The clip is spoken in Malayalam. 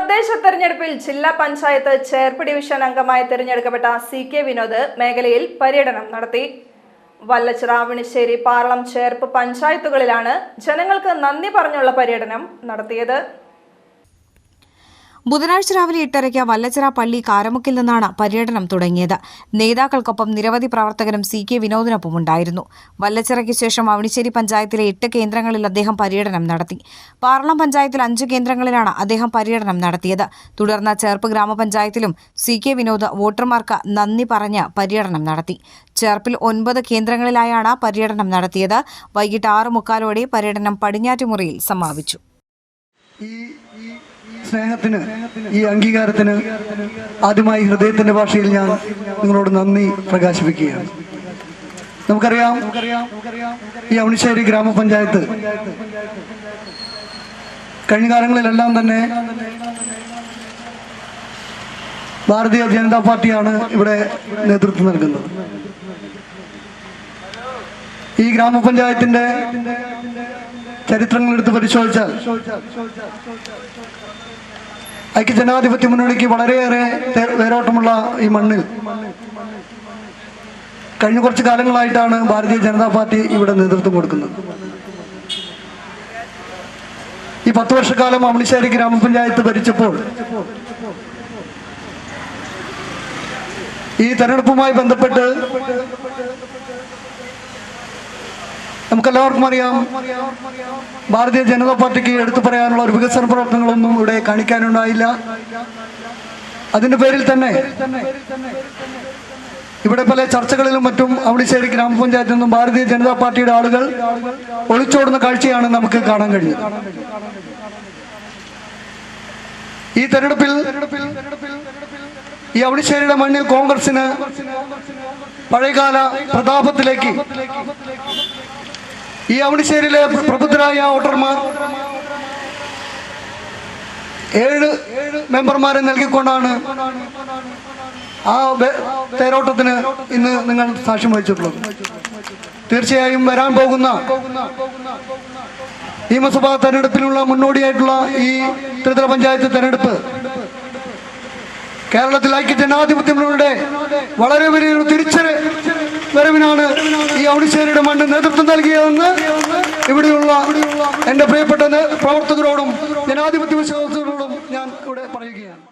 തദ്ദേശ തെരഞ്ഞെടുപ്പിൽ ജില്ലാ പഞ്ചായത്ത് ചേർപ്പ് ഡിവിഷൻ അംഗമായി തിരഞ്ഞെടുക്കപ്പെട്ട CK വിനോദ് മേഖലയിൽ പര്യടനം നടത്തി. വല്ലച്ചിറ, അവണിശ്ശേരി, പാർളം, ചേർപ്പ് പഞ്ചായത്തുകളിലാണ് ജനങ്ങൾക്ക് നന്ദി പറഞ്ഞുള്ള പര്യടനം നടത്തിയത്. ബുധനാഴ്ച രാവിലെ 8:30 വല്ലച്ചിറ പള്ളി കാരമുക്കിൽ നിന്നാണ് പര്യടനം തുടങ്ങിയത്. നേതാക്കൾക്കൊപ്പം നിരവധി പ്രവർത്തകരും CK വിനോദിനൊപ്പം ഉണ്ടായിരുന്നു. വല്ലച്ചിറയ്ക്ക് ശേഷം അവണിശ്ശേരി പഞ്ചായത്തിലെ 8 കേന്ദ്രങ്ങളിൽ അദ്ദേഹം പര്യടനം നടത്തി. പാർളം പഞ്ചായത്തിൽ 5 കേന്ദ്രങ്ങളിലാണ് അദ്ദേഹം പര്യടനം നടത്തിയത്. തുടർന്ന് ചേർപ്പ് ഗ്രാമപഞ്ചായത്തിലും CK വിനോദ് വോട്ടർമാർക്ക് നന്ദി പറഞ്ഞ് പര്യടനം നടത്തി. ചേർപ്പിൽ 9 കേന്ദ്രങ്ങളിലായാണ് പര്യടനം നടത്തിയത്. വൈകിട്ട് 6:45 പര്യടനം പടിഞ്ഞാറ്റുമുറിയിൽ സമാപിച്ചു. സ്നേഹത്തിന്, ഈ അംഗീകാരത്തിന് ആദ്യമായി ഹൃദയത്തിന്റെ ഭാഷയിൽ ഞാൻ നിങ്ങളോട് നന്ദി പ്രകാശിപ്പിക്കുകയാണ്. നമുക്കറിയാം, ഈ അവണിശ്ശേരി ഗ്രാമപഞ്ചായത്ത് കഴിഞ്ഞ കാലങ്ങളിലെല്ലാം തന്നെ ഭാരതീയ ജനതാ പാർട്ടിയാണ് ഇവിടെ നേതൃത്വം നൽകുന്നത്. ഈ ഗ്രാമപഞ്ചായത്തിന്റെ ചരിത്രങ്ങളെടുത്ത് പരിശോധിച്ചാൽ ഐക്യജനാധിപത്യ മുന്നണിക്ക് വളരെയേറെ വേരോട്ടമുള്ള ഈ മണ്ണിൽ കഴിഞ്ഞ കുറച്ച് കാലങ്ങളായിട്ടാണ് ഭാരതീയ ജനതാ പാർട്ടി ഇവിടെ നേതൃത്വം കൊടുക്കുന്നത്. ഈ 10 വർഷക്കാലം അവണിശ്ശേരി ഗ്രാമപഞ്ചായത്ത് ഭരിച്ചപ്പോൾ ഈ തെരഞ്ഞെടുപ്പുമായി ബന്ധപ്പെട്ട് നമുക്കെല്ലാവർക്കും അറിയാം, ഭാരതീയ ജനതാ പാർട്ടിക്ക് എടുത്തു പറയാനുള്ള ഒരു വികസന പ്രവർത്തനങ്ങളൊന്നും ഇവിടെ കാണിക്കാനുണ്ടായില്ല. അതിന്റെ പേരിൽ തന്നെ ഇവിടെ പല ചർച്ചകളിലും മറ്റും അവണിശ്ശേരി ഗ്രാമപഞ്ചായത്തിൽ നിന്നും ഭാരതീയ ജനതാ പാർട്ടിയുടെ ആളുകൾ ഒളിച്ചോടുന്ന കാഴ്ചയാണ് നമുക്ക് കാണാൻ കഴിഞ്ഞത്. ഈ തെരഞ്ഞെടുപ്പിൽ ഈ അവണിശ്ശേരിയുടെ മണ്ണിൽ കോൺഗ്രസിന് പഴയകാല പ്രതാപത്തിലേക്ക് ഈ അവണിശ്ശേരിയിലെ പ്രബുദ്ധരായ വോട്ടർമാർ 7 മെമ്പർമാരെ നൽകിക്കൊണ്ടാണ് ആ തേരോട്ടത്തിന് ഇന്ന് നിങ്ങൾ സാക്ഷ്യം വഹിച്ചിട്ടുള്ളത്. തീർച്ചയായും വരാൻ പോകുന്ന നിയമസഭാ തെരഞ്ഞെടുപ്പിനുള്ള മുന്നോടിയായിട്ടുള്ള ഈ ത്രിതല പഞ്ചായത്ത് തെരഞ്ഞെടുപ്പ് കേരളത്തിൽ ഐക്യജനാധിപത്യങ്ങളുടെ വളരെ വലിയൊരു തിരിച്ചുവരവിനാണ് ഈ അവണിശ്ശേരിയുടെ മണ്ണ് നേതൃത്വം നൽകിയതെന്ന് ഇവിടെയുള്ള എൻ്റെ പ്രിയപ്പെട്ട പ്രവർത്തകരോടും ജനാധിപത്യ വിശ്വാസികളോടും ഞാൻ ഇവിടെ പറയുകയാണ്.